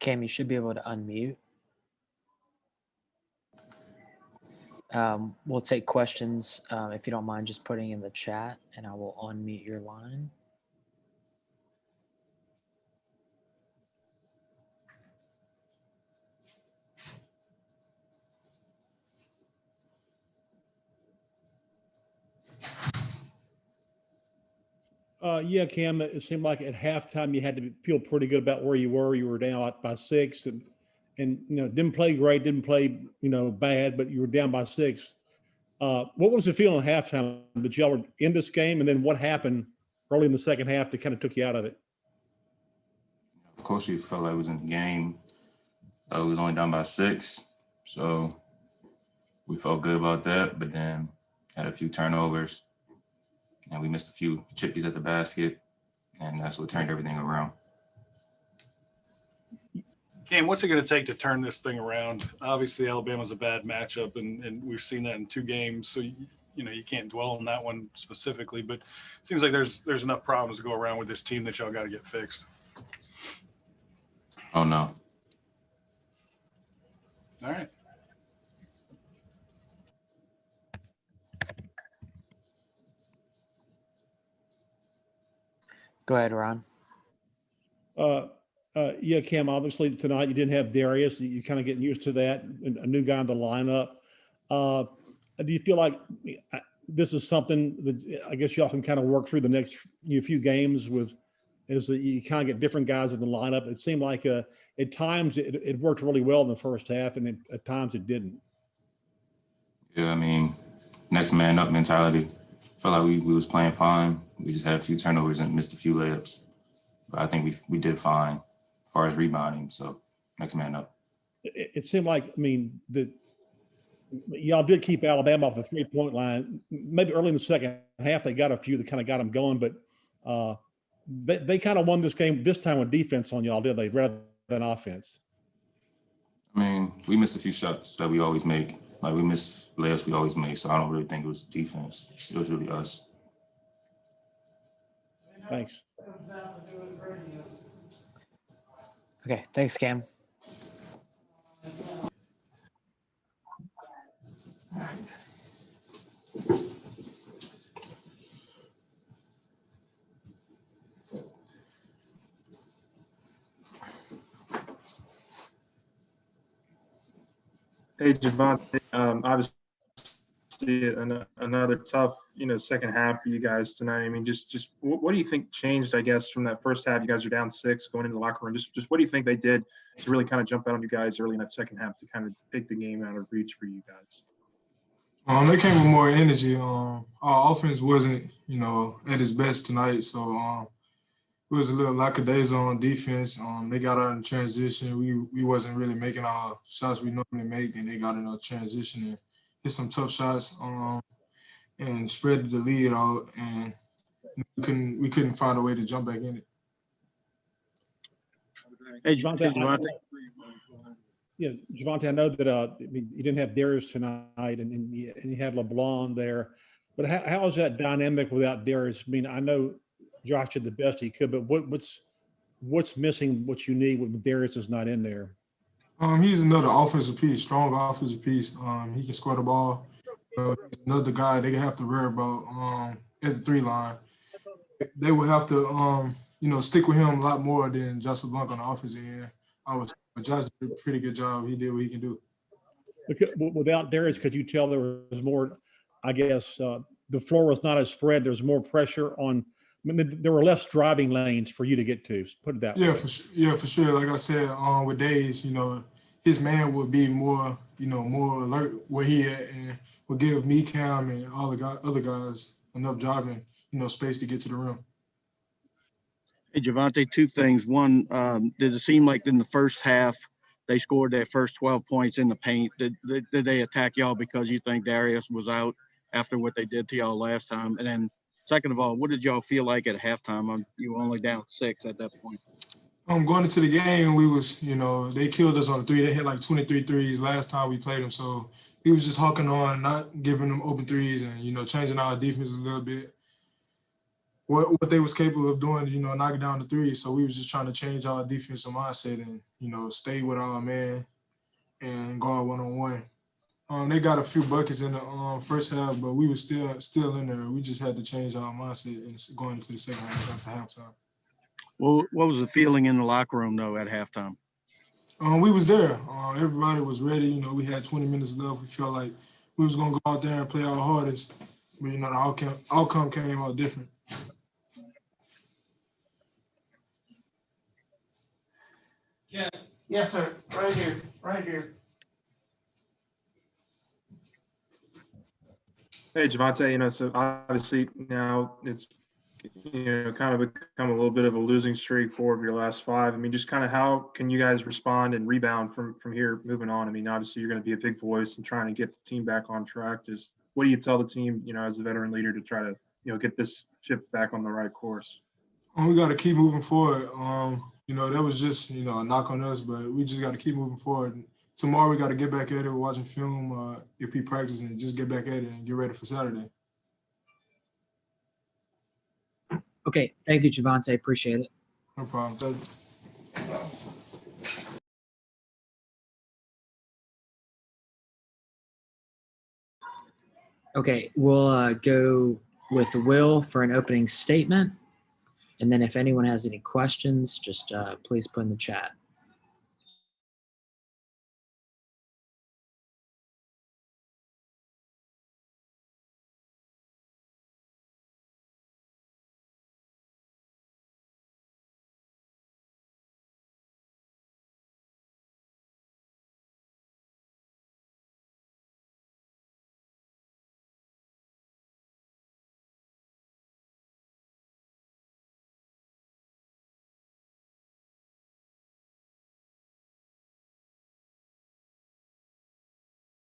Cam, you should be able to unmute. We'll take questions if you don't mind just putting in the chat, and I will unmute your line. Yeah, Cam, it seemed like at halftime you had to feel pretty good about where you were. You were down by 6 and didn't play great, didn't play, bad, but you were down by 6. What was the feeling at halftime that y'all were in this game, and then what happened early in the second half that kind of took you out of it? Of course, we felt like it was in the game. It was only down by 6, so we felt good about that, but then had a few turnovers, and we missed a few chippies at the basket, and that's what turned everything around. Cam, what's it going to take to turn this thing around? Obviously, Alabama's a bad matchup, and we've seen that in 2 games, so you can't dwell on that one specifically, but it seems like there's enough problems to go around with this team that y'all got to get fixed. Oh, no. All right. Go ahead, Ron. Yeah, Cam, obviously tonight you didn't have Darius. You're kind of getting used to that, a new guy in the lineup. Do you feel like this is something that I guess y'all can kind of work through the next few games with, is that you kind of get different guys in the lineup? It seemed like at times it worked really well in the first half, and at times it didn't. Yeah, I mean, next man up mentality. Felt like we was playing fine. We just had a few turnovers and missed a few layups. But I think we did fine as far as rebounding. So next man up. It seemed like, that y'all did keep Alabama off the 3-point line. Maybe early in the second half they got a few that kind of got them going, but they kind of won this game this time with defense on y'all, did they, rather than offense? I mean, we missed a few shots that we always make. Like, we missed layups we always make, so I don't really think it was defense. It was really us. Thanks. Okay, thanks, Cam. Hey, Javonte, obviously another tough, second half for you guys tonight. I mean, just what do you think changed, I guess, from that first half? You guys are down 6 going into the locker room. Just what do you think they did to really kind of jump out on you guys early in that second half to kind of take the game out of reach for you guys? They came with more energy. Our offense wasn't, at its best tonight, so it was a little lackadaisical on defense. They got out in transition. We wasn't really making our shots we normally make, and they got in a transition and hit some tough shots and spread the lead out, and we couldn't find a way to jump back in it. Hey, Javonte. Yeah, Javonte, I know that you didn't have Darius tonight, and you had LeBlanc there, but how is that dynamic without Darius? I mean, I know Josh did the best he could, but what's missing, what you need when Darius is not in there? He's another offensive piece, strong offensive piece. He can score the ball. He's another guy they have to worry about at the 3 line. They will have to, stick with him a lot more than Josh LeBlanc on the offensive end. But Josh did a pretty good job. He did what he can do. Without Darius, could you tell there was more, I guess, the floor was not as spread. There's more pressure on. I mean, there were less driving lanes for you to get to. Put it that way. For sure. Like I said, with Days, his man would be more, more alert where he at, and would give me, Cam, and all the other guys enough driving, space to get to the rim. Hey, Javonte, 2 things. One, did it seem like in the first half they scored their first 12 points in the paint? Did they attack y'all because you think Darius was out after what they did to y'all last time? And then second of all, what did y'all feel like at halftime? You were only down 6 at that point. Going into the game, we was, they killed us on the 3. They hit like 23 threes last time we played them. So we was just hawking on, not giving them open threes and, changing our defense a little bit. what they was capable of doing, knocking down the three. So we was just trying to change our defensive mindset and, stay with our man and guard one-on-one. They got a few buckets in the first half, but we were still in there. We just had to change our mindset and going into the second half after halftime. Well, what was the feeling in the locker room though at halftime? We was there. Everybody was ready. We had 20 minutes left. We felt like we was gonna go out there and play our hardest, but the outcome came out different. Yeah. Yes, sir. Right here. Right here. Hey, Javonte, so obviously now it's, kind of become a little bit of a losing streak, 4 of your last 5. I mean, just kind of how can you guys respond and rebound from here moving on? I mean, obviously you're going to be a big voice and trying to get the team back on track. Just what do you tell the team, as a veteran leader to try to, get this ship back on the right course? We got to keep moving forward. That was just, a knock on us, but we just got to keep moving forward. Tomorrow we got to get back at it. We're watching film, if we practice, and just get back at it and get ready for Saturday. Okay, thank you, Javonte. Appreciate it. No problem. Okay, we'll go with Will for an opening statement. And then if anyone has any questions, just please put in the chat.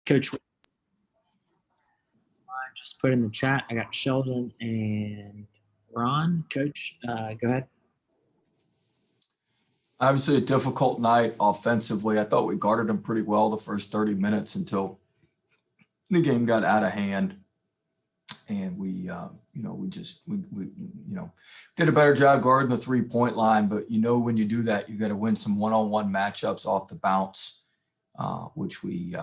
Coach, just put in the chat. I got Sheldon and Ron. Coach, go ahead. Obviously a difficult night offensively. I thought we guarded them pretty well the first 30 minutes until the game got out of hand. And we did a better job guarding the 3-point line. But when you do that, you got to win some one-on-one matchups off the bounce, which we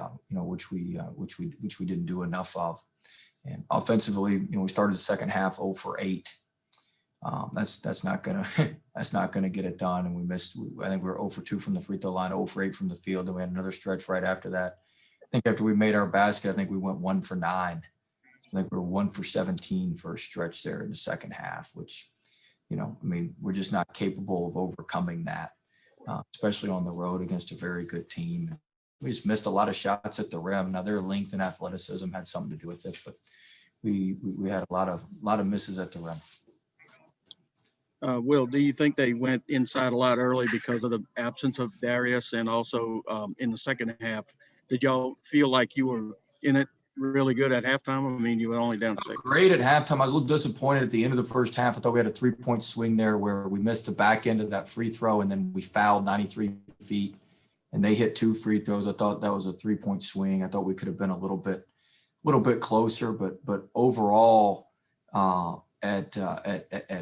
didn't do enough of. And offensively, we started the second half 0 for 8. That's not gonna get it done. And we missed. I think we were 0 for 2 from the free throw line, 0 for 8 from the field. Then we had another stretch right after that. I think after we made our basket, I think we went 1 for 9. I think we were 1 for 17 for a stretch there in the second half, which, we're just not capable of overcoming that, especially on the road against a very good team. We just missed a lot of shots at the rim. Now their length and athleticism had something to do with it, but we had a lot of misses at the rim. Will, do you think they went inside a lot early because of the absence of Darius, and also in the second half, did y'all feel like you were in it really good at halftime? I mean, you were only down 6. Great at halftime. I was a little disappointed at the end of the first half. I thought we had a 3-point swing there where we missed the back end of that free throw, and then we fouled 93 feet, and they hit 2 free throws. I thought that was a 3-point swing. I thought we could have been a little bit closer, but overall, at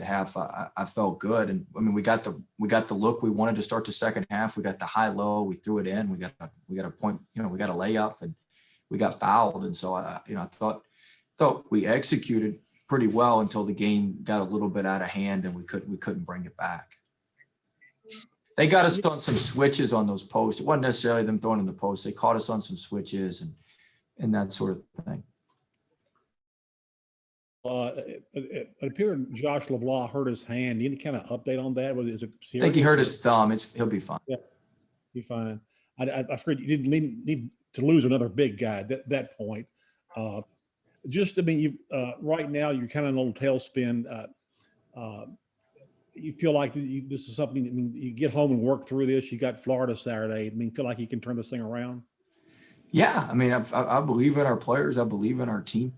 half, I felt good. And I mean, we got the look we wanted to start the second half. We got the high low. We threw it in. We got a point. We got a layup, and we got fouled. And so I thought we executed pretty well until the game got a little bit out of hand, and we couldn't bring it back. They got us on some switches on those posts. It wasn't necessarily them throwing in the post. They caught us on some switches and that sort of thing. It appeared Josh LeBlanc hurt his hand. Any kind of update on that? Is it serious? I think he hurt his thumb. He'll be fine. Yeah, be fine. I figured you didn't need to lose another big guy at that point. Right now you're kind of in a little tailspin. You feel like this is something. I mean, you get home and work through this. You got Florida Saturday. I mean, feel like you can turn this thing around. Yeah, I mean, I believe in our players. I believe in our team.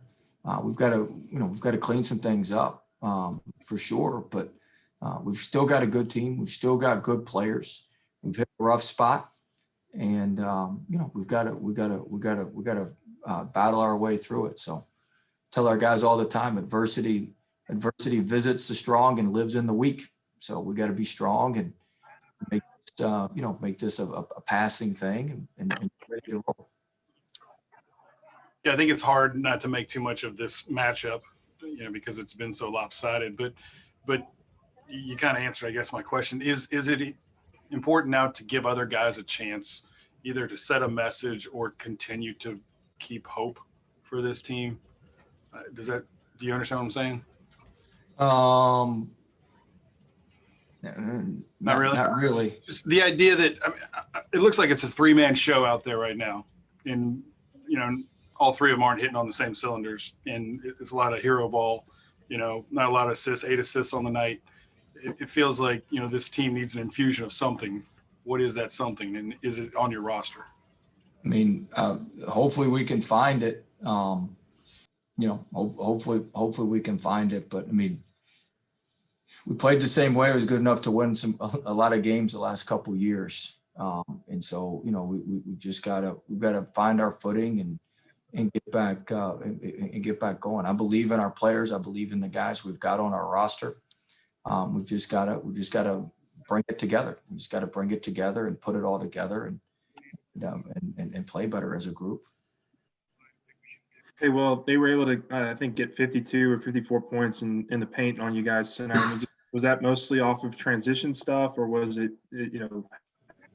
We've got to clean some things up for sure. But we've still got a good team. We've still got good players. We've hit a rough spot, and we've got to battle our way through it. So, tell our guys all the time, adversity adversity visits the strong and lives in the weak. So we got to be strong and make this a passing thing and ready to roll. Yeah, I think it's hard not to make too much of this matchup, because it's been so lopsided. But you kind of answered, I guess, my question. Is it important now to give other guys a chance, either to set a message or continue to keep hope for this team? Do you understand what I'm saying? Not really. Not really. Just the idea that it looks like it's a three-man show out there right now, and all three of them aren't hitting on the same cylinders, and it's a lot of hero ball. Not a lot of assists, 8 assists on the night. It feels like this team needs an infusion of something. What is that something, and is it on your roster? I mean, hopefully we can find it. Hopefully we can find it. But I mean, we played the same way. It was good enough to win a lot of games the last couple of years. And so, we just we've gotta find our footing and get back and get back going. I believe in our players. I believe in the guys we've got on our roster. We've just gotta bring it together. We just gotta bring it together and put it all together and play better as a group. Hey, well, they were able to, I think, get 52 or 54 points in the paint on you guys tonight. I mean, was that mostly off of transition stuff, or was it,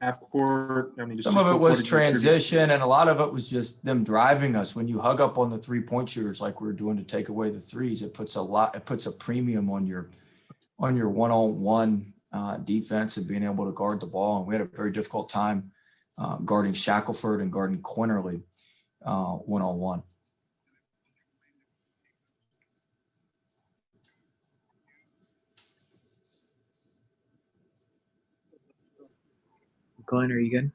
half court? I mean, some of it was transition, and a lot of it was just them driving us. When you hug up on the 3-point shooters like we're doing to take away the threes, it puts a premium on your one-on-one defense and being able to guard the ball. And we had a very difficult time guarding Shackelford and guarding Quinterly one-on-one. Glenn, are you good?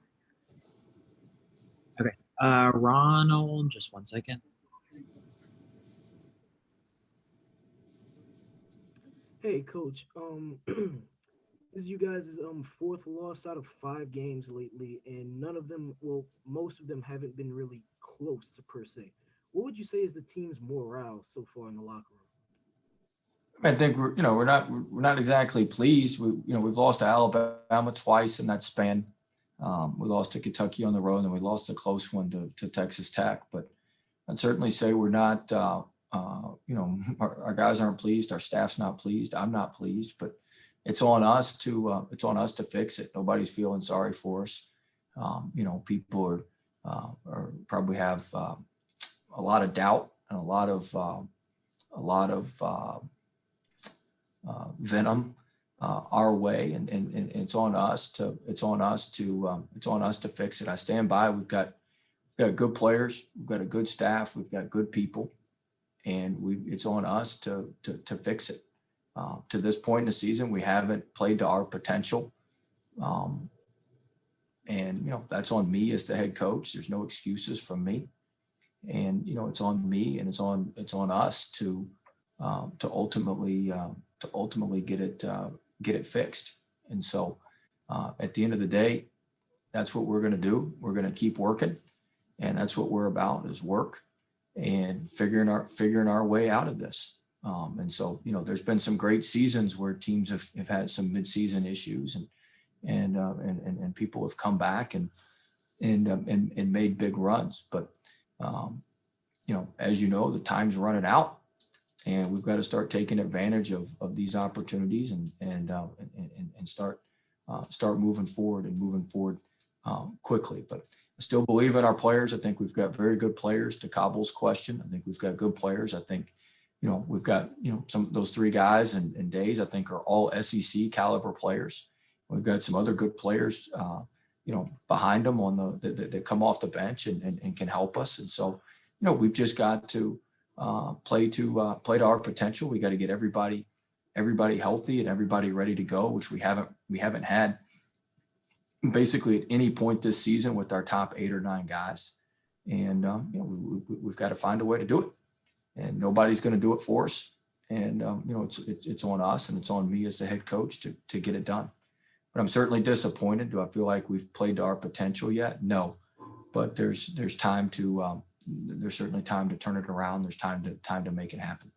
Okay. Ronald, just 1 second. Hey, Coach. This is you guys' fourth loss out of 5 games lately, and none of them, well, most of them haven't been really close per se. What would you say is the team's morale so far in the locker room? I think we're not exactly pleased. We've lost to Alabama twice in that span. We lost to Kentucky on the road, and we lost a close one to Texas Tech. But I'd certainly say we're not. Our guys aren't pleased. Our staff's not pleased. I'm not pleased. But it's on us to fix it. Nobody's feeling sorry for us. People are probably have a lot of doubt and a lot of venom our way, and it's on us to fix it. I stand by. We've got good players. We've got a good staff. We've got good people, and it's on us to fix it. To this point in the season, we haven't played to our potential, and that's on me as the head coach. There's no excuses from me, and it's on me, and it's on us to ultimately get it fixed. And so at the end of the day, that's what we're going to do. We're going to keep working, and that's what we're about, is work and figuring our way out of this. And so there's been some great seasons where teams have had some midseason issues, and people have come back and made big runs. But as the time's running out, and we've got to start taking advantage of these opportunities and start moving forward quickly. But I still believe in our players. I think we've got very good players. To Cobble's question, I think we've got good players. I think we've got some of those 3 guys and Days, I think, are all SEC caliber players. We've got some other good players behind them that come off the bench and can help us. And so we've just got to play to our potential. We got to get everybody healthy and everybody ready to go, which we haven't had basically at any point this season with our top 8 or 9 guys. And we've got to find a way to do it, and nobody's going to do it for us. And it's on us, and it's on me as the head coach to get it done. But I'm certainly disappointed. Do I feel like we've played to our potential yet? No, but there's time to there's certainly time to turn it around. There's time to make it happen.